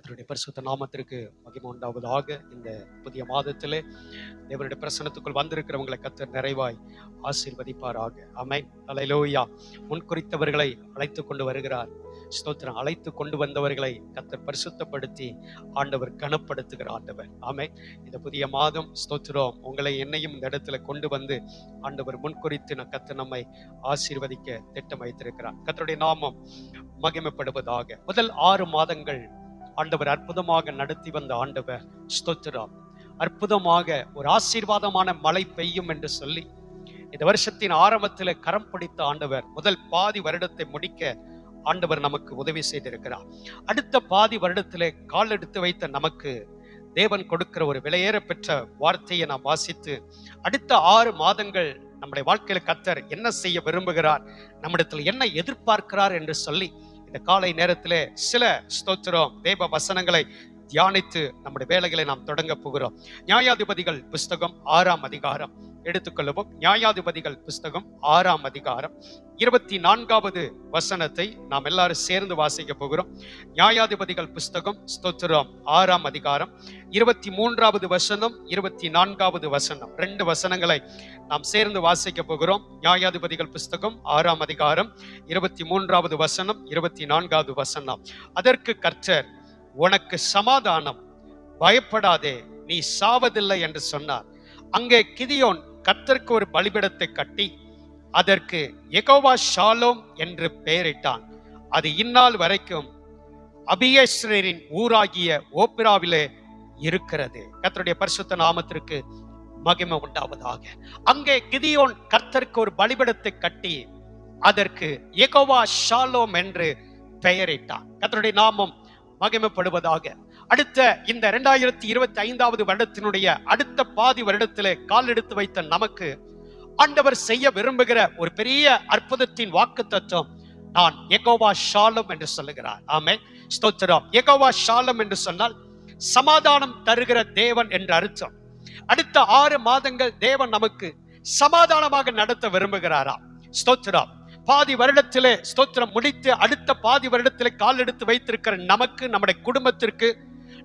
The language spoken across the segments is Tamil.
கர்த்தருடைய பரிசுத்த நாமத்திற்கு மகிமை உண்டாவதாக. இந்த புதிய மாதத்திலே தேவனுடைய பிரசன்னத்துக்குள் வந்திருக்கிறவங்களை கர்த்தர் நிறைவாய் ஆசீர்வதிப்பாராக. ஆமென். அல்லேலூயா. முன்குறித்தவர்களை அழைத்து கொண்டு வருகிறார். ஸ்தோத்திரம். அழைத்து கொண்டு வந்தவர்களை கர்த்தர் பரிசுத்தப்படுத்தி ஆண்டவர் கனப்படுத்துகிற ஆண்டவர். ஆமென். இந்த புதிய மாதம் ஸ்தோத்திரம் உங்களை என்னையும் இந்த இடத்துல கொண்டு வந்து ஆண்டவர் முன்குறித்து கர்த்தர் நம்மை ஆசீர்வதிக்க திட்டம் வைத்திருக்கிறார். கர்த்தருடைய நாமம் மகிமைப்படுவதாக. முதல் 6 மாதங்கள் ஆண்டவர் அற்புதமாக நடத்தி வந்த ஆண்டவர். ஸ்தோத்திரம். அற்புதமாக ஒரு ஆசீர்வாதமான மழை பெய்யும் என்று சொல்லி இந்த வருஷத்தின் ஆரம்பத்தில் கரம் பிடித்த ஆண்டவர் முதல் பாதி வருடத்தை முடிக்க ஆண்டவர் நமக்கு உதவி செய்திருக்கிறார். அடுத்த பாதி வருடத்திலே கால் எடுத்து வைத்த நமக்கு தேவன் கொடுக்கிற ஒரு விலையேற பெற்ற வார்த்தையை நாம் வாசித்து அடுத்த 6 மாதங்கள் நம்முடைய வாழ்க்கையில கர்த்தர் என்ன செய்ய விரும்புகிறார், நம்மிடத்தில் என்ன எதிர்பார்க்கிறார் என்று சொல்லி இந்த காலை நேரத்திலே சில ஸ்தோத்திரம் தேவ வசனங்களை தியானித்து நம்முடைய வேலைகளை நாம் தொடங்க போகிறோம். நியாயாதிபதிகள் புஸ்தகம் 6ஆம் அதிகாரம் எடுத்துக்கொள்ளவும். நியாயாதிபதிகள் புஸ்தகம் 6ஆம் அதிகாரம் 24வது வசனத்தை நாம் எல்லாரும் சேர்ந்து வாசிக்க போகிறோம். நியாயாதிபதிகள் புஸ்தகம் ஸ்தோத்திரம் 6ஆம் அதிகாரம் 23வது வசனம் 24வது வசனம் 2 வசனங்களை நாம் சேர்ந்து வாசிக்க போகிறோம். நியாயாதிபதிகள் புஸ்தகம் 6ஆம் அதிகாரம் 23வது வசனம் 24வது வசனம். அதற்கு கர்த்தர், உனக்கு சமாதானம், பயப்படாதே, நீ சாவதில்லை என்று சொன்னார். அங்கே கிதியோன் கர்த்தருக்கு ஒரு பலிபீடத்தை கட்டி அதற்கு யெகோவா ஷாலோம் என்று பெயரிட்டான். அது இந்நாள் வரைக்கும் அபியேஸ்ரரின் ஊராகிய ஓப்பிராவிலே இருக்கிறது. கர்த்தருடைய பரிசுத்த நாமத்திற்கு மகிமை உண்டாவதாக. அங்கே கிதியோன் கர்த்தருக்கு ஒரு பலிபீடத்தை கட்டி அதற்கு யெகோவா ஷாலோம் என்று பெயரிட்டான். கர்த்தருடைய நாமம் மகிமைப்படுவதாக. அடுத்த இந்த 2025வது வருடத்தினுடைய அடுத்த பாதி வருடத்திலே கால் எடுத்து வைத்த நமக்கு ஆண்டவர் செய்ய விரும்புகிற ஒரு பெரிய அற்புதத்தின் வாக்குத்தத்தம், நான் யெகோவா ஷாலோம் என்று சொல்லுகிறார். ஆமென். ஸ்தோத்திரம். யெகோவா ஷாலோம் என்று சொன்னால் சமாதானம் தருகிற தேவன் என்ற அர்த்தம். அடுத்த 6 மாதங்கள் தேவன் நமக்கு சமாதானமாக நடத்த விரும்புகிறாராம். ஸ்தோத்திரம். பாதி வருடத்திலே ஸ்தோத்திரம் முடித்து அடுத்த பாதி வருடத்திலே கால் எடுத்து வைத்திருக்கிற நமக்கு, நம்முடைய குடும்பத்திற்கு,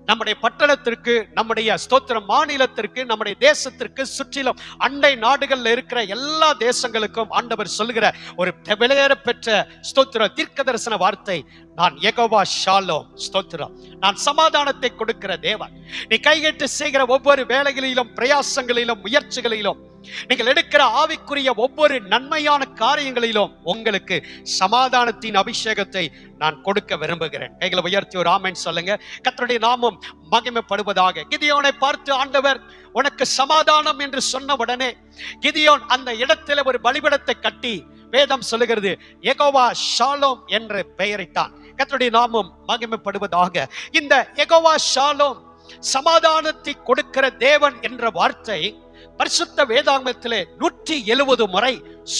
நம்முடைய பட்டணத்திற்கு, நம்முடைய ஸ்தோத்திரம் மாநிலத்திற்கு, நம்முடைய தேசத்திற்கு, சுற்றிலும் அண்டை நாடுகள்ல இருக்கிற எல்லா தேசங்களுக்கும் ஆண்டவர் சொல்லுகிற ஒரு விலையேற பெற்ற ஸ்தோத்திர தீர்க்க தரிசன வார்த்தை, நான் யெகோவா ஷாலோம். ஸ்தோத்திரம். நான் சமாதானத்தை கொடுக்கிற தேவன். நீ கைகட்டு செய்கிற ஒவ்வொரு வேலைகளிலும், பிரயாசங்களிலும், முயற்சிகளிலும், நீங்கள் எடுக்கிற ஆவிக்குரிய ஒவ்வொரு நன்மையான காரியங்களிலும் உங்களுக்கு சமாதானத்தின் அபிஷேகத்தை நான் கொடுக்க விரும்புகிறேன். கைகளை உயர்த்தி ஒரு ஆமென் சொல்லுங்க. கர்த்தருடைய நாமம் மகிமைப்படுவதாக. கிதியோனை பார்த்து ஆண்டவர் உனக்கு சமாதானம் என்று சொன்ன உடனே கிதியோன் அந்த இடத்துல ஒரு பலிபீடத்தை கட்டி வேதம் சொல்லுகிறது யெகோவா ஷாலோம் என்று பெயரிட்டான். கர்த்தருடைய நாமம் மகிமைப்படுவதாக. இந்த யெகோவா ஷாலோம், சமாதானத்தை கொடுக்கிற தேவன் என்ற வார்த்தை பரிசுத்த வேதாகமத்திலே 170 முறை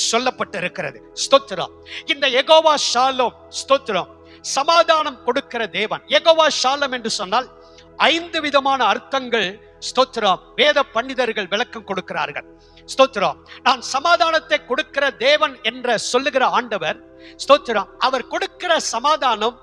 சொல்லப்பட்டிருக்கிறது. ஸ்தோத்திரம். இந்த யெகோவா ஷாலோம், ஸ்தோத்திரம், சமாதானம் கொடுக்கிற தேவன். யெகோவா ஷாலோம் என்று சொன்னால் 5 விதமான அர்த்தங்கள் ஸ்தோத்திரம் வேத பண்டிதர்கள் விளக்கம் கொடுக்கிறார்கள். ஸ்தோத்திரம். நான் சமாதானத்தை கொடுக்கிற தேவன் என்ற சொல்லுகிற ஆண்டவர், ஸ்தோத்திரம், அவர் கொடுக்கிற சமாதானம்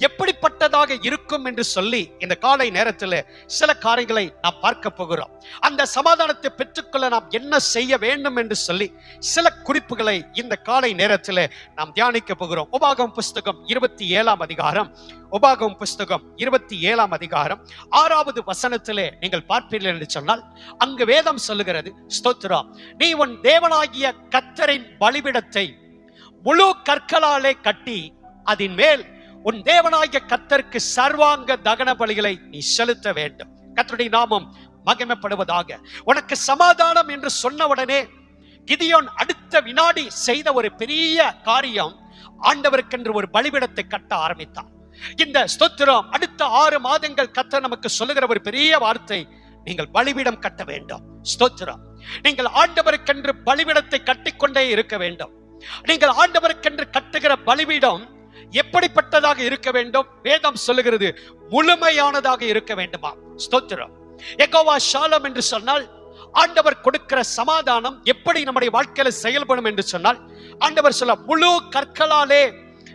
எப்படிப்பட்டதாக இருக்கும் என்று சொல்லி இந்த காலை நேரத்தில் சில காரியங்களை நாம் பார்க்க போகிறோம். அந்த சமாதானத்தை பெற்றுக்கொள்ள நாம் என்ன செய்ய வேண்டும் என்று சொல்லி சில குறிப்புகளை இந்த காலை நேரத்தில் நாம் தியானிக்க போகிறோம். உபாகமம் புஸ்தகம் 27ஆம் அதிகாரம், உபாகமம் புஸ்தகம் 27ஆம் அதிகாரம் 6வது வசனத்திலே நீங்கள் பார்ப்பீர்கள் என்று சொன்னால் அங்கு வேதம் சொல்லுகிறது, ஸ்தோத்திரம், நீ உன் தேவனாகிய கர்த்தரின் பலிபீடத்தை முழு கற்களாலே கட்டி அதன் மேல் உன் தேவனாகிய கர்த்தருக்கு சர்வாங்க தகன பலிகளை நீ செலுத்த வேண்டும். கர்த்தருடைய நாமம் மகிமைப்படுவதாக. உனக்கு சமாதானம் என்று சொன்ன உடனே கிதியோன் அடுத்த வினாடி செய்த ஒரு பெரிய காரியம், ஆண்டவருக்கென்று ஒரு பலிபீடத்தை கட்ட ஆரம்பித்தார். இந்த ஸ்தோத்திரம் அடுத்த 6 மாதங்கள் கர்த்தர் நமக்கு சொல்லுகிற ஒரு பெரிய வார்த்தை, நீங்கள் பலிபீடம் கட்ட வேண்டும். ஸ்தோத்திரம். நீங்கள் ஆண்டவருக்கென்று பலிபீடத்தை கட்டிக்கொண்டே இருக்க வேண்டும். நீங்கள் ஆண்டவருக்கென்று கட்டுகிற பலிபீடம் எப்படிப்பட்டதாக இருக்க வேண்டும்? வேதம் சொல்லுகிறது முழுமையானதாக இருக்க வேண்டுமா. ஸ்தோத்திரம். யெகோவா ஷாலோம் என்று சொன்னால் ஆண்டவர் கொடுக்கிற சமாதானம் எப்படி நம்முடைய வாழ்க்கையில செயல்படும் என்று சொன்னால் ஆண்டவர் சொல்ல, முழு கற்களாலே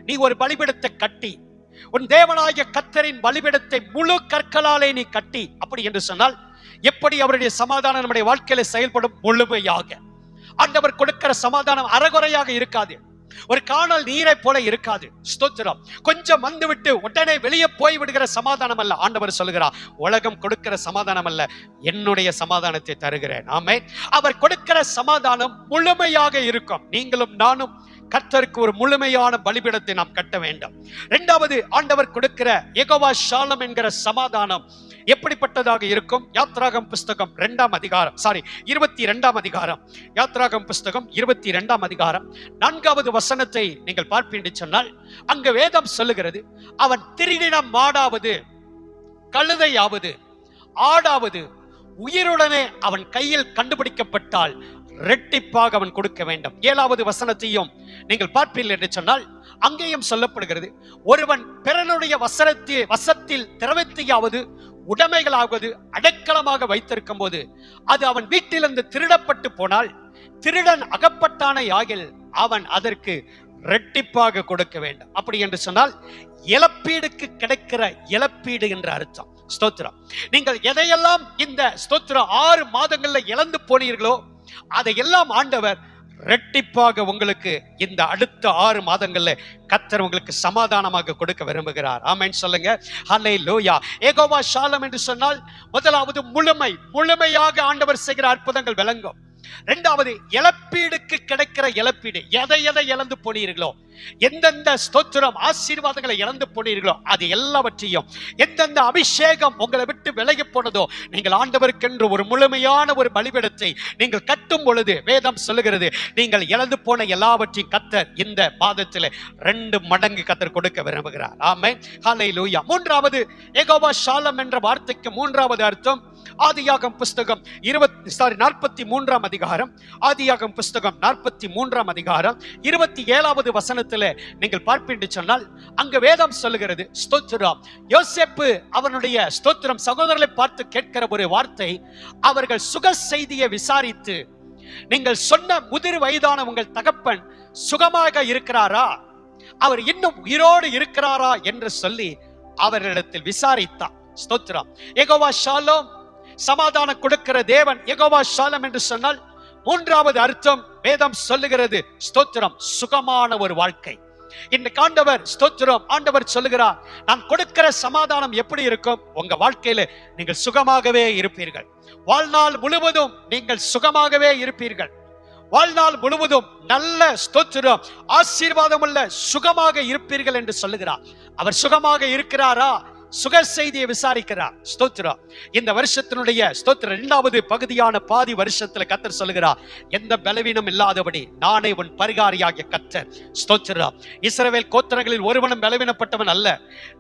நீ ஒரு பலிபீடத்தை கட்டி உன் தேவனாகிய கர்த்தரின் பலிபீடத்தை முழு கற்களாலே நீ கட்டி, அப்படி என்று சொன்னால் எப்படி அவருடைய சமாதானம் நம்முடைய வாழ்க்கையில செயல்படும்? முழுமையாக. ஆண்டவர் கொடுக்கிற சமாதானம் அறகுறையாக இருக்காது, ஒரு காணல் நீரை போல இருக்காது. ஸ்தோத்திரம். கொஞ்சம் வந்து விட்டு உடனே வெளியே போய் விடுகிற சமாதானம் அல்ல. ஆண்டவர் சொல்லுகிறார், உலகம் கொடுக்கிற சமாதானம் அல்ல, என்னுடைய சமாதானத்தை தருகிறேன். ஆமென். அவர் கொடுக்கிற சமாதானம் முழுமையாக இருக்கும். நீங்களும் நானும் கர்த்தருக்கு ஒரு முழுமையான பலிபீடத்தை நாம் கட்ட வேண்டும். இரண்டாவது, ஆண்டவர் கொடுக்கிற யெகோவா ஷாலம் என்கிற சமாதானம் எப்படிப்பட்டதாக இருக்கும்? யாத்ராகம் புஸ்தகம் 22ஆம் அதிகாரம், யாத்ராகம் புஸ்தகம் 22ஆம் அதிகாரம் 4வது வசனத்தை நீங்கள் பார்ப்பீர்கள் சொன்னால், அங்க வேதம் சொல்லுகிறது, அவன் திருடின மாடாவது கழுதையாவது ஆடாவது உயிருடனே அவன் கையில் கண்டுபிடிக்கப்பட்டால் இரட்டிப்பாக அவன் கொடுக்க வேண்டும். 7வது வசனத்தையும் நீங்கள் பார்ப்பீர்கள் என்று சொன்னால், அங்கேயும் சொல்லப்படுகிறது, ஒருவன் பிறனுடைய வசத்தில் திரவத்தையாவது உடைமைகளாவது அடைக்கலமாக வைத்திருக்கும் போது அது அவன் வீட்டிலிருந்து திருடப்பட்டு போனால், திருடன் அகப்பட்டான யாகில் அவன் அதற்கு இரட்டிப்பாக கொடுக்க வேண்டும். அப்படி என்று சொன்னால் இழப்பீடுக்கு கிடைக்கிற இழப்பீடு என்ற அர்த்தம். ஸ்தோத்திரம். நீங்கள் எதையெல்லாம் இந்த ஸ்தோத்திரம் 6 மாதங்கள்ல இழந்து போனீர்களோ அதையெல்லாம் ஆண்டவர் இரட்டிப்பாக உங்களுக்கு இந்த அடுத்த 6 மாதங்கள்ல கர்த்தர் உங்களுக்கு சமாதானமாக கொடுக்க விரும்புகிறார். ஆமென் சொல்லுங்க. ஹல்லேலூயா. யெகோவா ஷாலம் என்று சொன்னால் முதலாவது முழுமையாக ஆண்டவர் செய்கிற அற்புதங்கள் விளங்கும். இரண்டாவது, இழப்பீடுக்கு கிடைக்கிற இழப்பீடு. எதை இழந்து போனீர்களோ, எந்தெந்த ஸ்தோத்திரம் ஆசீர்வாதங்களை இழந்து போனீர்களோ அது எல்லாவற்றையும், எந்தெந்த அபிஷேகம் உங்களை விட்டு விலகி போனதோ, நீங்கள் ஆண்டவருக்கென்று ஒரு முழுமையான ஒரு பலிபீடத்தை நீங்கள் கட்டும் பொழுது வேதம் சொல்லுகிறது, நீங்கள் இழந்து போன எல்லாவற்றையும் கர்த்தர் இந்த மாதத்தில் 2 மடங்கு கர்த்தர் கொடுக்க விரும்புகிறார். ஆமென். ஹல்லேலூயா. மூன்றாவது, யெகோவா ஷாலம் என்ற வார்த்தைக்கு 3வது அர்த்தம் ஆதியாகமம் புஸ்தகம் 43ஆம் அதிகாரம், ஆதியாகமம் புஸ்தகம் 43ஆம் அதிகாரம் 27வது வசனத்தில் நீங்கள் பார்ப்பீர்கள் சொன்னால், அங்கு வேதம் சொல்லுகிறது, ஸ்தோத்திரம், யோசேப்பு அவனுடைய ஸ்தோத்திரம் சகோதரர்களை பார்த்து கேட்கிற ஒரு வார்த்தை, அவர்கள் சுக செய்தியை விசாரித்து, நீங்கள் சொன்ன முதிர் வயதான உங்கள் தகப்பன் சுகமாக இருக்கிறாரா, அவர் இன்னும் உயிரோடு இருக்கிறாரா என்று சொல்லி அவர்களிடத்தில் விசாரித்தார். ஸ்தோத்திரம். யெகோவா ஷாலோம், சமாதானம் கொடுக்கிற தேவன் யெகோவா ஷாலம் என்று சொன்னால் 3வது அர்த்தம் வேதம் சொல்லுகிறது, ஸ்தோத்திரம், சுகமான ஒரு வாழ்க்கை. இந்த ஆண்டவர் சொல்லுகிறார், நான் கொடுக்கிற சமாதானம் எப்படி இருக்கும்? உங்க வாழ்க்கையில நீங்கள் சுகமாகவே இருப்பீர்கள். வாழ்நாள் முழுவதும் நீங்கள் சுகமாகவே இருப்பீர்கள். வாழ்நாள் முழுவதும் நல்ல ஸ்தோத்திரம் ஆசீர்வாதம் உள்ள சுகமாக இருப்பீர்கள் என்று சொல்லுகிறார். அவர் சுகமாக இருக்கிறாரா? சுக செய்தியை விசாரிக்கிறார். ஸ்தோத்திரம். இந்த வருஷத்தினுடைய ஸ்தோத்திரம் 2வது பகுதியான பாதி வருஷத்துல கர்த்தர் சொல்லுகிறார், எந்த பலவீனம் இல்லாதபடி நானே உன் பரிகாரியாகிய கர்த்தர். ஸ்தோத்திரம். இஸ்ரவேல் கோத்திரங்களில் ஒருவனும் பலவீனப்பட்டவன் அல்ல.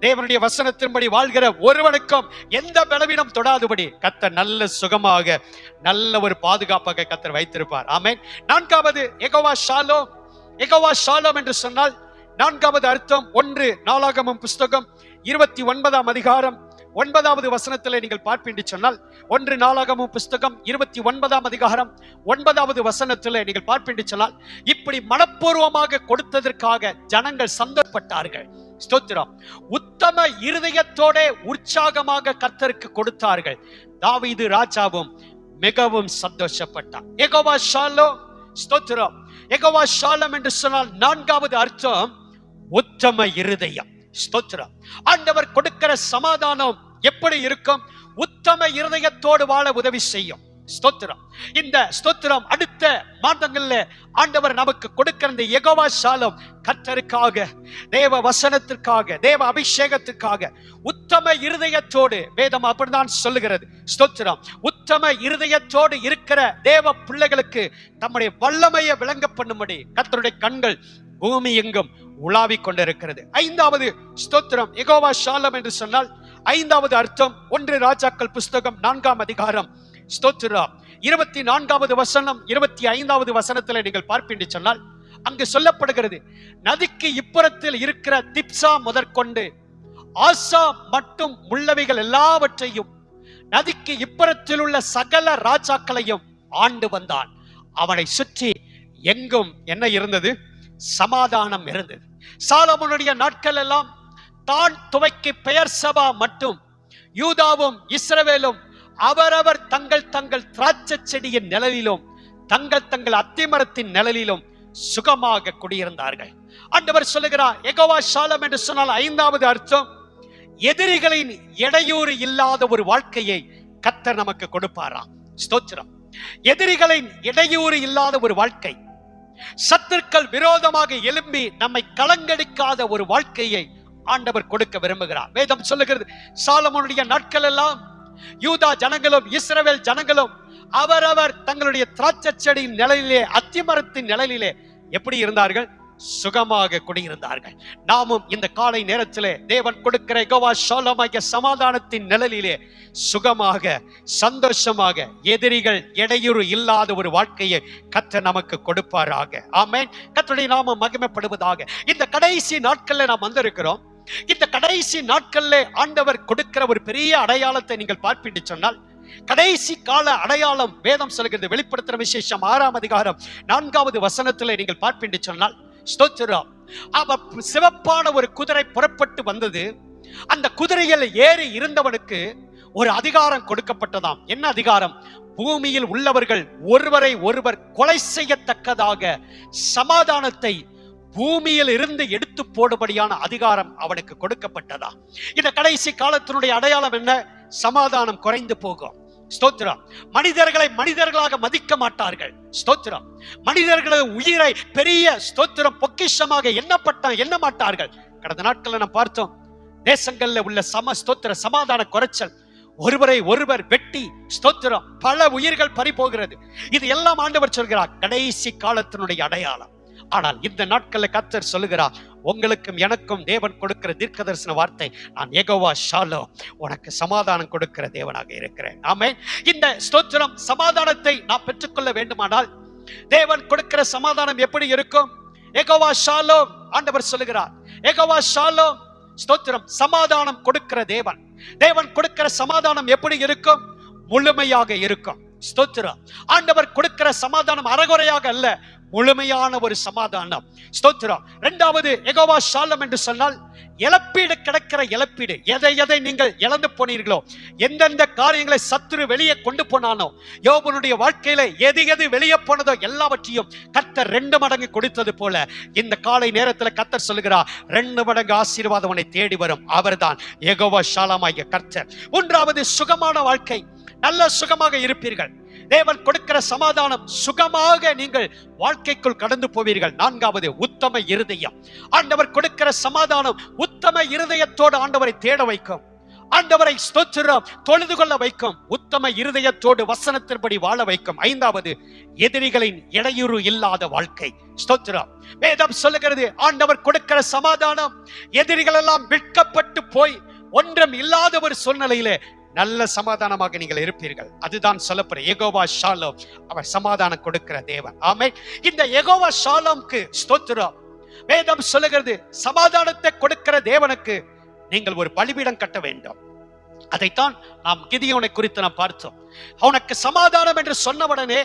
தேவனுடைய வசனத்தின்படி வாழ்கிற ஒருவனுக்கும் எந்த பலவீனம் தொடாதபடி கர்த்தர் நல்ல சுகமாக நல்ல ஒரு பாதுகாப்பாக கர்த்தர் வைத்திருப்பார். ஆமென். 4வது, யெகோவா ஷாலோம். யெகோவா ஷாலோம் என்று சொன்னால் 4வது அர்த்தம் 1 நாளாகமம் புஸ்தகம் 29ஆம் அதிகாரம் 9வது வசனத்தில் நீங்கள் பார்ப்பீர்கள் சொன்னால், 1 நாளாகமம் புஸ்தகம் 29ஆம் அதிகாரம் 9வது வசனத்தில் நீங்கள் பார்ப்பீர்கள் சொன்னால், இப்படி மனப்பூர்வமாக கொடுத்ததற்காக ஜனங்கள் சந்தோஷப்பட்டார்கள். ஸ்தோத்திரம். உத்தம இருதயத்தோட உற்சாகமாக கர்த்தருக்கு கொடுத்தார்கள். தாவீது ராஜாவும் மிகவும் சந்தோஷப்பட்டார். யெகோவா ஷாலோம். ஸ்தோத்திரம். யெகோவா ஷாலம் என்று சொன்னால் 4வது அர்த்தம் உத்தம இருதயம். ஸ்தோத்திரம். ஆண்டவர் கொடுக்கிற சமாதானம் எப்படி இருக்கும்? உத்தம இருதயத்தோடு வாழ உதவி செய்யும். ஸ்தோத்திரம். இந்த ஸ்தோத்திரம் அடுத்த மாதங்கள்ல ஆண்டவர் நமக்கு கொடுக்கிற இந்த யெகோவா ஷாலம் கர்த்தருக்காக, தேவ வசனத்திற்காக, தேவ அபிஷேகத்துக்காக உத்தம இருதயத்தோடு, வேதம் அப்படிதான் சொல்லுகிறது. ஸ்தோத்திரம். உத்தம இருதயத்தோடு இருக்கிற தேவ பிள்ளைகளுக்கு தம்முடைய வல்லமையை விளங்க பண்ணும்படி கர்த்தருடைய கண்கள் பூமி எங்கும் உலாவிக் கொண்டிருக்கிறது. 5வது ஸ்தோத்திரம் யெகோவா ஷாலம் என்று சொன்னால் 5வது அர்த்தம் 1 ராஜாக்கள் புஸ்தகம் 4ஆம் அதிகாரம் ஸ்தோத்திரம் 24வது வசனம் 25வது வசனத்தில் நீங்கள் பார்ப்பீர்கள் சொன்னால், அங்கு சொல்லப்படுகிறது, நதிக்கு இப்புறத்தில் இருக்கிற திப்சா முதற்கொண்டு ஆசா மட்டும் உள்ளவைகள் எல்லாவற்றையும் நதிக்கு இப்புறத்தில் உள்ள சகல ராஜாக்களையும் ஆண்டு வந்தான். அவனை சுற்றி எங்கும் என்ன இருந்தது? சமாதானம் இருந்தது. சாலமோனுடைய நாட்கள் எல்லாம் தான் துவக்கி பெயர் சபா மட்டும் யூதாவும் இஸ்ரவேலும் அவரவர் தங்கள் தங்கள் திராட்சை செடியின் நிழலிலும் தங்கள் தங்கள் அத்திமரத்தின் நிழலிலும் சுகமாக குடியிருந்தார்கள். ஆண்டவர் சொல்லுகிறார், யெகோவா ஷாலம் என்று சொன்னால் ஐந்தாவது அர்த்தம், எதிரிகளின் இடையூறு இல்லாத ஒரு வாழ்க்கையை கர்த்தர் நமக்கு கொடுப்பாராம். ஸ்தோத்திரம். எதிரிகளின் இடையூறு இல்லாத ஒரு வாழ்க்கை, சத்துருக்கள் விரோதமாக எழும்பி நம்மை கலங்கடிக்காத ஒரு வாழ்க்கையை ஆண்டவர் கொடுக்க விரும்புகிறார். வேதம் சொல்லுகிறது, சாலமோனுடைய நாட்கள் எல்லாம் யூதா ஜனங்களும் இஸ்ரவேல் ஜனங்களும் அவரவர் தங்களுடைய திராட்சை செடியின் நிழலிலே அத்திமரத்தின் நிழலிலே எப்படி இருந்தார்கள்? சுகமாக குடியிருந்தார்கள். நாமும் இந்த காலை நேரத்திலே தேவன் கொடுக்கிற யெகோவா ஷாலோம் ஆகிய சமாதானத்தின் நிழலிலே சுகமாக சந்தோஷமாக எதிரிகள் இடையூறு இல்லாத ஒரு வாழ்க்கையை கர்த்தர் நமக்கு கொடுப்பாராக. ஆமென். கர்த்தருடைய நாமம் மகிமைப்படுவதாக. இந்த கடைசி நாட்கள்ல நாம் வந்திருக்கிறோம். இந்த கடைசி நாட்கள்ல ஆண்டவர் கொடுக்கிற ஒரு பெரிய அடையாளத்தை நீங்கள் பார்ப்பீங்க சொன்னால், கடைசி கால அடையாளம் வேதம் சொல்கிறது. வெளிப்படுத்துற விசேஷம் 6ஆம் அதிகாரம் 4வது வசனத்திலே நீங்கள் பார்ப்பீங்க சொன்னால், ஸ்தோத்திரம், அவர் சிவப்பான ஒரு குதிரை புறப்பட்டு வந்தது. அந்த குதிரையில் ஏறி இருந்தவனுக்கு ஒரு அதிகாரம் கொடுக்கப்பட்டதாம். என்ன அதிகாரம்? பூமியில் உள்ளவர்கள் ஒருவரை ஒருவர் கொலை செய்யத்தக்கதாக சமாதானத்தை பூமியில் இருந்து எடுத்து போடும்படியான அதிகாரம் அவனுக்கு கொடுக்கப்பட்டதா. இந்த கடைசி காலத்தினுடைய அடையாளம் என்ன? சமாதானம் குறைந்து போகும். ஸ்தோத்திரம். மனிதர்களை மனிதர்களாக மதிக்க மாட்டார்கள். ஸ்தோத்திரம். மனிதர்களது உயிரை பெரிய ஸ்தோத்திரம் பொக்கிஷமாக எண்ண மாட்டார்கள். கடந்த நாட்கள் நாம் பார்த்தோம், தேசங்கள்ல உள்ள ஸ்தோத்திர சமாதான குறைச்சல், ஒருவரை ஒருவர் வெட்டி ஸ்தோத்திரம் பல உயிர்கள் பறி போகிறது. இது எல்லாம் ஆண்டவர் சொல்கிறார் கடைசி காலத்தினுடைய அடையாளம். ஆனால் இந்த நாட்கள்ல கர்த்தர் சொல்லுகிறார், உங்களுக்கும் எனக்கும் தேவன் கொடுக்கிற தீர்க்கதரிசன வார்த்தை, நான் யெகோவா ஷாலோம், உனக்கு சமாதானம் கொடுக்கிற தேவனாக இருக்கிறேன். ஆமென். இந்த ஸ்தோத்திரம் சமாதானத்தை நாம் பெற்றுக்கொள்ள வேண்டுமானால் தேவன் கொடுக்கிற சமாதானம் எப்படி இருக்கும்? யெகோவா ஷாலோம். ஆண்டவர் சொல்லுகிறார், யெகோவா ஷாலோம் ஸ்தோத்திரம் சமாதானம் கொடுக்கிற தேவன். தேவன் கொடுக்கிற சமாதானம் எப்படி இருக்கும்? முழுமையாக இருக்கும். ஸ்தோத்திரம். ஆண்டவர் கொடுக்கிற சமாதானம் அறகுறையாக அல்ல, முழுமையான ஒரு சமாதானம். ஸ்தோத்திரம். இரண்டாவது, யெகோவா ஷாலோம் என்று சொன்னால் இழப்பீடு கிடைக்கிற இழப்பீடு. எதை எதை நீங்கள் இழந்து போனீர்களோ, எந்தெந்த காரியங்களை சத்துரு வெளியே கொண்டு போனானோ, யோபனுடைய வாழ்க்கையில எது எது வெளியே போனதோ எல்லாவற்றையும் கர்த்தர் 2 மடங்கு கொடுத்தது போல இந்த காலை நேரத்தில் கர்த்தர் சொல்லுகிறார், 2 மடங்கு ஆசீர்வாதம் உன்னை தேடி வரும். அவர்தான் யெகோவா ஷாலோம் ஆகிய கர்த்தர். மூன்றாவது, சுகமான வாழ்க்கை. நல்ல சுகமாக இருப்பீர்கள். தேவன் கொடுக்கிற சமாதானம், சுகமாக நீங்கள் வாழ்க்கைக்குள் கடந்து போவீர்கள். நான்காவது, உத்தம இருதயம். ஆண்டவர் கொடுக்கிற சமாதானம் உத்தம இருதயத்தோடு ஆண்டவரை தேட வைக்கும், ஆண்டவரை ஸ்தோத்திரம் தொழுது கொள்ள வைக்கும், உத்தம இருதயத்தோடு வசனத்தின்படி வாழ வைக்கும். ஐந்தாவது, எதிரிகளின் இடையூறு இல்லாத வாழ்க்கை. ஸ்தோத்திரம். வேதம் சொல்லுகிறது, ஆண்டவர் கொடுக்கிற சமாதானம் எதிரிகள் எல்லாம் விற்கப்பட்டு போய் ஒன்றும் இல்லாத ஒரு சூழ்நிலையிலே நல்ல சமாதானமாக நீங்கள் இருப்பீர்கள். அதுதான் சொல்லப்படுற யெகோவா ஷாலோம். அவர் சமாதானம் கொடுக்கிற தேவன். ஆமென். இந்த யெகோவா ஷாலோம்க்கு ஸ்தோத்திரம். வேதம் சொல்லுகிறது, சமாதானத்தை கொடுக்கிற தேவனுக்கு நீங்கள் ஒரு பலிபீடம் கட்ட வேண்டும். அதைத்தான் நாம் கிதியோனை குறித்து நாம் பார்த்தோம். அவனுக்கு சமாதானம் என்று சொன்னவுடனே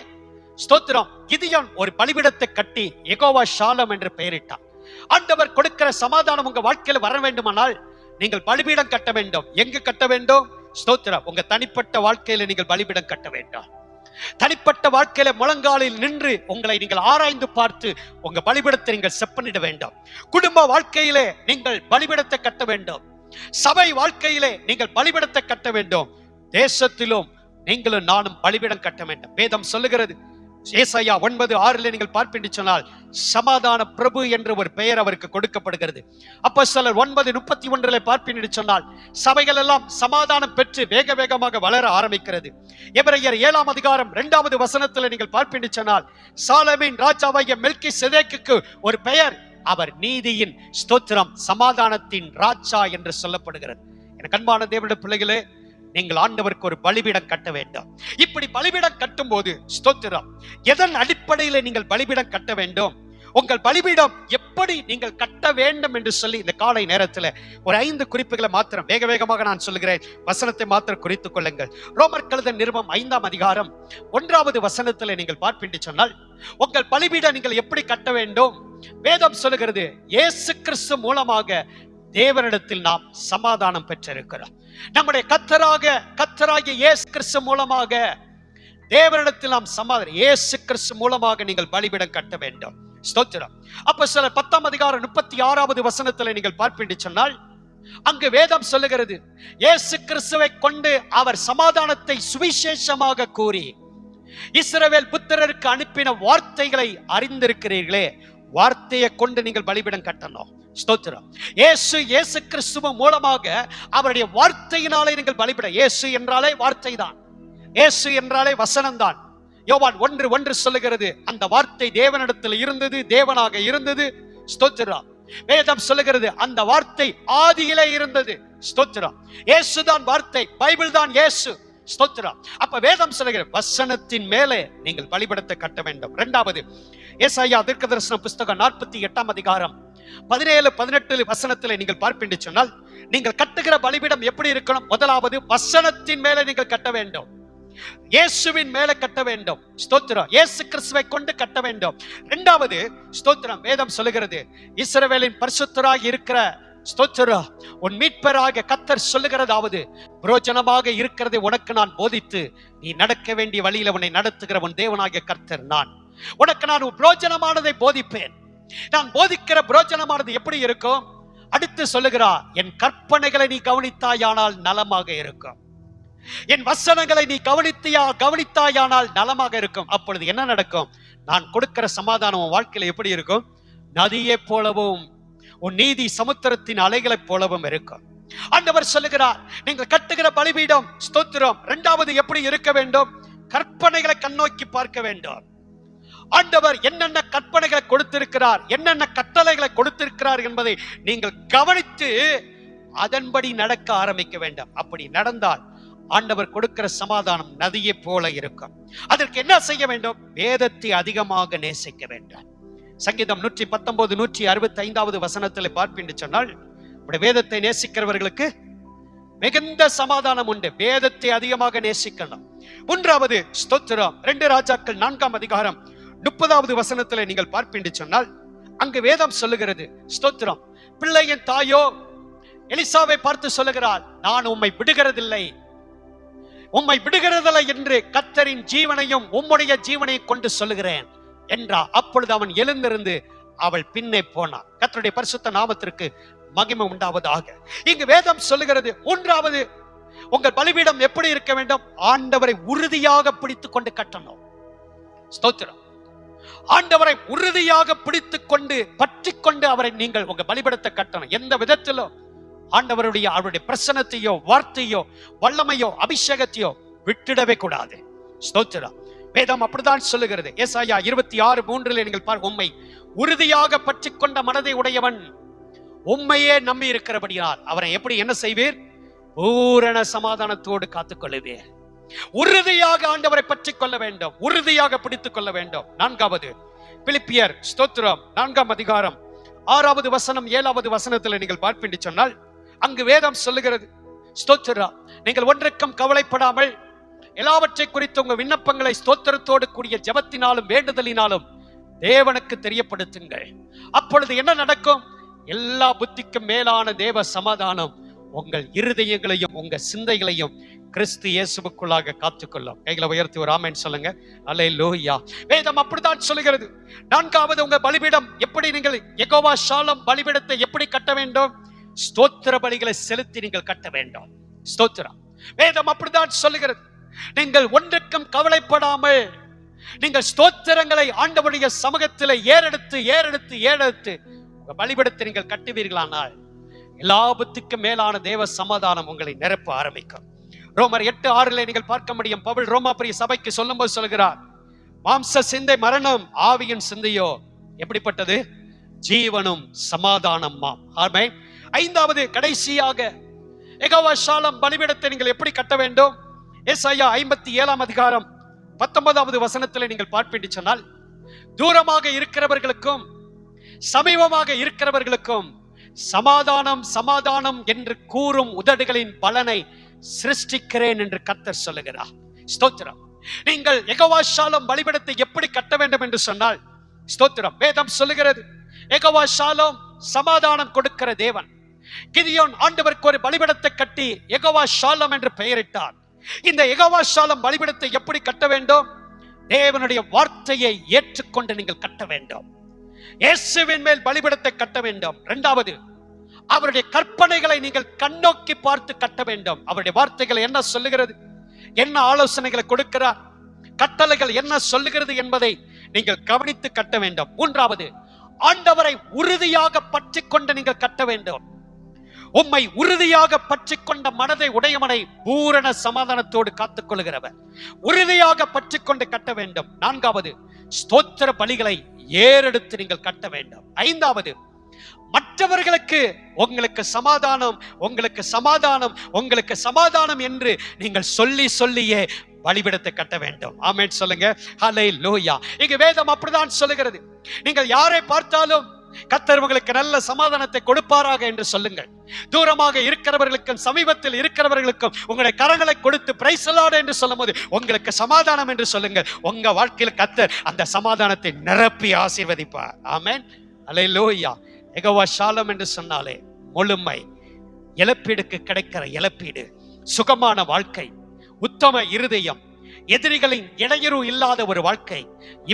ஸ்தோத்திரம், கிதியோன் ஒரு பலிபீடத்தை கட்டி யெகோவா ஷாலோம் என்று பெயரிட்டான். ஆண்டவர் கொடுக்கிற சமாதானம் உங்க வாழ்க்கையில் வர வேண்டுமானால் நீங்கள் பலிபீடம் கட்ட வேண்டும். எங்கு கட்ட வேண்டும்? ஸ்தோத்திரம். உங்க தனிப்பட்ட வாழ்க்கையில நீங்கள் பலிபீடம் கட்ட வேண்டாம். தனிப்பட்ட வாழ்க்கையில முழங்காலில் நின்று உங்களை நீங்கள் ஆராய்ந்து பார்த்து உங்க பலிபீடத்தை நீங்கள் செப்பனிட வேண்டும். குடும்ப வாழ்க்கையிலே நீங்கள் பலிபீடத்தை கட்ட வேண்டும். சபை வாழ்க்கையிலே நீங்கள் பலிபீடத்தை கட்ட வேண்டும். தேசத்திலும் நீங்களும் நானும் பலிபீடம் கட்ட வேண்டும். வேதம் சொல்லுகிறது, ஏசாயா 9:6 நீங்கள் பார்ப்பீங்க சொன்னால், சமாதான பிரபு என்ற ஒரு பெயர் அவருக்கு கொடுக்கப்படுகிறது. அப்போஸ்தலர் 9:31 பார்ப்பீங்க சொன்னால், சபைகள் எல்லாம் சமாதானம் பெற்று வேக வேகமாக வளர ஆரம்பிக்கிறது. எபிரேயர் 7ஆம் அதிகாரம் 2வது வசனத்தில் நீங்கள் பார்ப்பீங்க சொன்னால், சாலமீன் ராஜாவாகிய மெல்கிசேதேக்குக்கு ஒரு பெயர், அவர் நீதியின் ஸ்தோத்திரம் சமாதானத்தின் ராஜா என்று சொல்லப்படுகிறது. எனக்கு அன்பான தேவனுடைய பிள்ளைகளே, நீங்கள் ஆண்டவருக்கு ஒரு பலிபீடம் கட்ட வேண்டும். இப்படி பலிபீடம் கட்டும் போது ஸ்தோத்திரம், எதன் அடிப்படையில் நீங்கள் பலிபீடம் கட்ட வேண்டும், உங்கள் பலிபீடம் எப்படி நீங்கள் கட்ட வேண்டும் என்று சொல்லி இந்த காலை நேரத்தில் ஒரு 5 குறிப்புகளை மாத்திரம் வேக வேகமாக நான் சொல்லுகிறேன். வசனத்தை மாத்திரம் குறித்துக் கொள்ளுங்கள். ரோமர் கழுத நிருபம் 5ஆம் அதிகாரம் 1வது வசனத்தில் நீங்கள் பார்ப்பீங்க சொன்னால், உங்கள் பலிபீடம் நீங்கள் எப்படி கட்ட வேண்டும்? வேதம் சொல்லுகிறது, இயேசு கிறிஸ்து மூலமாக தேவனிடத்தில் நாம் சமாதானம் பெற்றிருக்கிறோம். நம்முடைய கர்த்தராகிய இயேசு கிறிஸ்து மூலமாக தேவனிடத்தில் நாம் சமாதானம், இயேசு கிறிஸ்து மூலமாக நீங்கள் பலிபீடம் கட்ட வேண்டும். ஸ்தோத்திரம். அப்போஸ்தலர் 10:36 நீங்கள் பார்ப்பீங்க சொன்னால், அங்கு வேதம் சொல்லுகிறது, இயேசு கிறிஸ்துவை கொண்டு அவர் சமாதானத்தை சுவிசேஷமாக கூறி இஸ்ரவேல் புத்திரருக்கு அனுப்பின வார்த்தைகளை அறிந்திருக்கிறீர்களே, வார்த்தையை கொண்டு நீங்கள் பலிபீடம் கட்டணும். ஸ்தோத்திரம். இயேசு கிறிஸ்துவ மூலமாக அவருடைய வார்த்தையினாலே நீங்கள் பலிபீடம். இயேசு என்றாலே வார்த்தை தான், இயேசு என்றாலே வசனம் தான். யோவான் 1:1 சொல்லுகிறது, அந்த வார்த்தை தேவனிடத்தில் இருந்தது, தேவனாக இருந்தது. ஸ்தோத்திரம். வேதம் சொல்லுகிறது, அந்த வார்த்தை ஆதியிலே இருந்தது. ஸ்தோத்திரம். இயேசு தான் வார்த்தை, பைபிள் தான் இயேசு. ஸ்தோத்திரம். அப்ப வேதம் சொல்லுகிறது, வசனத்தின் மேலே நீங்கள் பலிபீடத்தை கட்ட வேண்டும். இரண்டாவது, ஏசாயா தீர்க்கதரிசன புத்தகம் 48:17-18 நீங்கள் பார்ப்பீங்க சொன்னால், நீங்கள் கட்டுகிற பலிபீடம் எப்படி இருக்கணும்? முதலாவது, வசனத்தின் மேலே நீங்கள் கட்ட வேண்டும், இயேசுவின் மேல கட்ட வேண்டும். ஸ்தோத்திரம். இயேசு கிறிஸ்துவை கொண்டு கட்ட வேண்டும். இரண்டாவது, ஸ்தோத்திரம், வேதம் சொல்லுகிறது, இஸ்ரவேலின் பரிசுத்தராக இருக்கிற, ஸ்தோத்திரம், உன் மீட்பராக கர்த்தர் சொல்லுகிறதாவது, பிரயோஜனமாக இருக்கிறதை உனக்கு நான் போதித்து நீ நடக்க வேண்டிய வழியில உன்னை நடத்துகிற உன் தேவனாகிய கர்த்தர் நான். உனக்கு நான் பிரயோஜனமானதை போதிப்பேன். நான் போதிக்கிற பிரயோஜனமானது எப்படி இருக்கும்? அடுத்து சொல்லுகிறார், என் கற்பனைகளை நீ கவனித்தாயானால் நலமாக இருக்கும், என் வசனங்களை நீ கவனித்தாயானால் நலமாக இருக்கும். அப்பொழுது என்ன நடக்கும்? நான் கொடுக்கிற சமாதானம் உன் வாழ்க்கையில எப்படி இருக்கும்? நதியை போலவும் உன் நீதி சமுத்திரத்தின் அலைகளைப் போலவும் இருக்கும். ஆண்டவர் சொல்லுகிறார், நீங்கள் கட்டுகிற பலிபீடம், ஸ்தோத்திரம், இரண்டாவது எப்படி இருக்க வேண்டும்? கற்பனைகளை கண்ணோக்கி பார்க்க வேண்டும். ஆண்டவர் என்னென்ன கற்பனைகளை கொடுத்திருக்கிறார், என்னென்ன கட்டளைகளை கொடுத்திருக்கிறார் என்பதை நீங்கள் கவனித்து அதன்படி நடக்க ஆரம்பிக்க வேண்டும். அப்படி நடந்தால் ஆண்டவர் கொடுக்கிற சமாதானம் நதியை போல இருக்கும். அதற்கு என்ன செய்ய வேண்டும்? வேதத்தை அதிகமாக நேசிக்க வேண்டும். சங்கீதம் 119:165 பார்ப்பீங்க சொன்னால், வேதத்தை நேசிக்கிறவர்களுக்கு மிகுந்த சமாதானம் உண்டு. வேதத்தை அதிகமாக நேசிக்கணும். மூன்றாவது, ஸ்தோத்திரம், 2 ராஜாக்கள் 4:30 நீங்கள் பார்ப்பீங்க சொன்னால், அங்கு வேதம் சொல்லுகிறது, ஸ்தோத்திரம், பிள்ளையின் தாயோ எலிசாவை பார்த்து சொல்லுகிறார், நான் உம்மை விடுகிறதில்லை என்று கர்த்தரின் ஜீவனையும் உம்முடைய ஜீவனையும் கொண்டு சொல்லுகிறேன் என்றார். அப்பொழுது அவன் எழுந்திருந்து அவள் பின்னே போனான். கர்த்தருடைய பரிசுத்த நாமத்திற்கு மகிமை உண்டாவதாக. இங்கு வேதம் சொல்லுகிறது, மூன்றாவது, உங்கள் பலிபீடம் எப்படி இருக்க வேண்டும்? ஆண்டவரை உறுதியாக பிடித்துக் கொண்டு கட்டணும். ஸ்தோத்திரம். ஆண்டவரை உறுதியாக பிடித்துக் கொண்டு பற்றிக்கொண்டு அவரை நீங்கள் உங்க பலிபீடத்தை கட்டணும். எந்த விதத்திலும் அவருடைய பிரசன்னத்தையோ வார்த்தையோ வல்லமையோ அபிஷேகத்தையோ விட்டுடவே கூடாது. ஸ்தோத்திரம். வேதம் அப்படிதான் சொல்லுகிறது. ஏசாயா 26:3 நீங்கள் பாருங்க, உம்மை உறுதியாக பற்றிக் கொண்ட மனதை உடையவன் உம்மையே நம்பி இருக்கிறபடியால் அவரை எப்படி என்ன செய்வீர்? பூரண சமாதானத்தோடு காத்துக்கொள்ளுவீர். உறுதியாக ஆண்டவரை பற்றிக் கொள்ள வேண்டும், உறுதியாக பிடித்துக் கொள்ள வேண்டும். நான்காவது, பிலிப்பியர், ஸ்தோத்திரம், 4:6-7 நீங்கள் பார்ப்பீங்க சொன்னால், அங்கு வேதம் சொல்லுகிறது, ஸ்தோத்திரம், நீங்கள் ஒன்றுக்கும் கவலைப்படாமல் எல்லாவற்றை குறித்து உங்க விண்ணப்பங்களை ஸ்தோத்திரத்தோடு கூடிய ஜெபத்தினாலும் வேண்டுதலினாலும் தேவனுக்கு தெரியப்படுத்துங்கள். அப்பொழுது என்ன நடக்கும்? எல்லா புத்திக்கும் மேலான தேவ சமாதானம் உங்கள் இருதயங்களையும் உங்க சிந்தைகளையும் கிறிஸ்து இயேசுவுக்குள்ளாக காத்துக்கொள்ளும். கைகளை உயர்த்தி ஒரு ஆமென் சொல்லுங்க. அல்லேலூயா. வேதம் அப்படித்தான் சொல்லுகிறது. நான்காவது, உங்க பலிபீடம் எப்படி நீங்கள் யெகோவா ஷாலம் பலிபீடத்தை எப்படி கட்ட வேண்டும்? ஸ்தோத்திர பலிகளை செலுத்தி நீங்கள் கட்ட வேண்டும். ஸ்தோத்திரம். வேதம் அப்படித்தான் சொல்லுகிறது. நீங்கள் ஒன்றுக்கும் கவலைப்படாமல் நீங்கள் ஸ்தோத்திரங்களை ஆண்டவருடைய சமூகத்தில் ஏறெடுத்து உங்க பலிபீடத்தை நீங்கள் கட்டுவீர்களானால் எல்லா புத்திக்கும் மேலான தேவ சமாதானம் உங்களை நிரப்ப ஆரம்பிக்கும். ரோமர் 8:6 நீங்கள் பார்க்க முடியும். பவுல் ரோமாபுரி சபைக்கு சொல்லும்போது சொல்கிறார், மாம்ச சிந்தை மரணம், ஆவியின் சிந்தையோ எப்படிப்பட்டது? ஜீவனும் சமாதானமாம். ஆமென். ஐந்தாவது, கடைசியாக யெகோவா ஷாலம் பலிபீடத்தை நீங்கள் எப்படி கட்ட வேண்டும்? ஏசாயா 57:19 நீங்கள் பார்ப்பீங்க சொன்னால், தூரமாக இருக்கிறவர்களுக்கும் சமீபமாக இருக்கிறவர்களுக்கும் சமாதானம் சமாதானம் என்று கூறும் உதடுகளின் பலனை சிருஷ்டிக்கிறேன் என்று கர்த்தர் சொல்லுகிறார். ஸ்தோத்திரம். நீங்கள் யெகோவா ஷாலம் பலிபீடத்தை எப்படி கட்ட வேண்டும் என்று சொன்னால், ஸ்தோத்திரம், வேதம் சொல்லுகிறது, யெகோவா ஷாலம் சமாதானம் கொடுக்கிற தேவன். கிதியோன் ஆண்டவருக்கு ஒரு பலிபீடத்தை கட்டி யெகோவா ஷாலம் என்று பெயரிட்டார். இந்த யெகோவா ஷாலம் பலிபீடத்தை எப்படி கட்ட வேண்டும்? தேவனுடைய வார்த்தையை ஏற்றுக்கொண்டு நீங்கள் கட்ட வேண்டும். இயேசுவின் மேல் பலிபீடத்தை கட்ட வேண்டும். இரண்டாவது, அவருடைய கற்பனைகளை நீங்கள் கண்ணோக்கி பார்த்து கட்ட வேண்டும். அவருடைய வார்த்தைகள் என்ன சொல்லுகிறது, என்ன ஆலோசனைகளை கொடுக்கிறார், கட்டளைகள் என்ன சொல்லுகிறது என்பதை நீங்கள் கவனித்து கட்ட வேண்டும். மூன்றாவது, ஆண்டவரை உறுதியாக பற்றி கொண்டு நீங்கள் கட்ட வேண்டும். உம்மை உறுதியாக பற்றி கொண்ட மனதை உடையவனை பூரண சமாதானத்தோடு காத்துக் கொள்கிறவர். உறுதியாக பற்றி கொண்டு கட்ட வேண்டும். நான்காவது, ஸ்தோத்திர பலிகளை ஏறெடுத்து நீங்கள் கட்ட வேண்டும். ஐந்தாவது, மற்றவர்களுக்கு உங்களுக்கு சமாதானம், உங்களுக்கு சமாதானம், உங்களுக்கு சமாதானம் என்று நீங்கள் சொல்லி சொல்லியே பலிபீடத்தை கட்ட வேண்டும். ஆமென் சொல்லுங்க. ஹல்லேலூயா. இங்க வேதம் அப்படிதான் சொல்லுகிறது. நீங்கள் யாரை பார்த்தாலும் கர்த்தர் உங்களுக்கு நல்ல சமாதானத்தை கொடுப்பாராக என்று சொல்லுங்கள். தூரமாக இருக்கிறவர்களுக்கும் சமீபத்தில் இருக்கிறவர்களுக்கும் உங்களுடைய கரங்களை கொடுத்து பிரைஸ் தி லார்ட் என்று சொல்லும்போது உங்களுக்கு சமாதானம் என்று சொல்லுங்கள். உங்க வாழ்க்கையில் கர்த்தர் அந்த சமாதானத்தை நிரப்பி ஆசீர்வதிப்பார். ஆமென். ஹல்லேலூயா. யெகோவா ஷாலம் என்று சொன்னாலே முழுமை, இழப்பீடுக்கு கிடைக்கிற இழப்பீடு, சுகமான வாழ்க்கை, உத்தம இருதயம், எதிரிகளின் இடையூறு இல்லாத ஒரு வாழ்க்கை.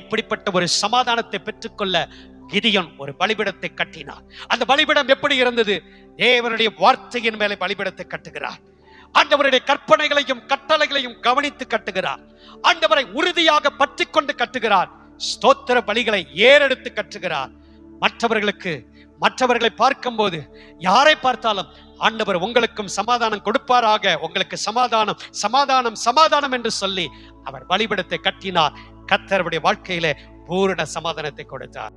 இப்படிப்பட்ட ஒரு சமாதானத்தை பெற்றுக்கொள்ள கிதியோன் ஒரு பலிபீடத்தை கட்டினார். அந்த பலிபீடம் எப்படி இருந்தது? தேவனுடைய வார்த்தையின் மேலே பலிபீடத்தை கட்டுகிறார். ஆண்டவருடைய கற்பனைகளையும் கட்டளைகளையும் கவனித்து கட்டுகிறார். ஆண்டவரை உறுதியாக பற்றி கொண்டு கட்டுகிறார். ஸ்தோத்திர பலிகளை ஏறெடுத்து கட்டுகிறார். மற்றவர்களை பார்க்கும்போது யாரை பார்த்தாலும் ஆண்டவர் உங்களுக்கும் சமாதானம் கொடுப்பாராக, உங்களுக்கு சமாதானம் சமாதானம் சமாதானம் என்று சொல்லி அவர் பலிபீடத்தை கட்டினார். கர்த்தருடைய வாழ்க்கையிலே பூரண சமாதானத்தை கொடுத்தார்.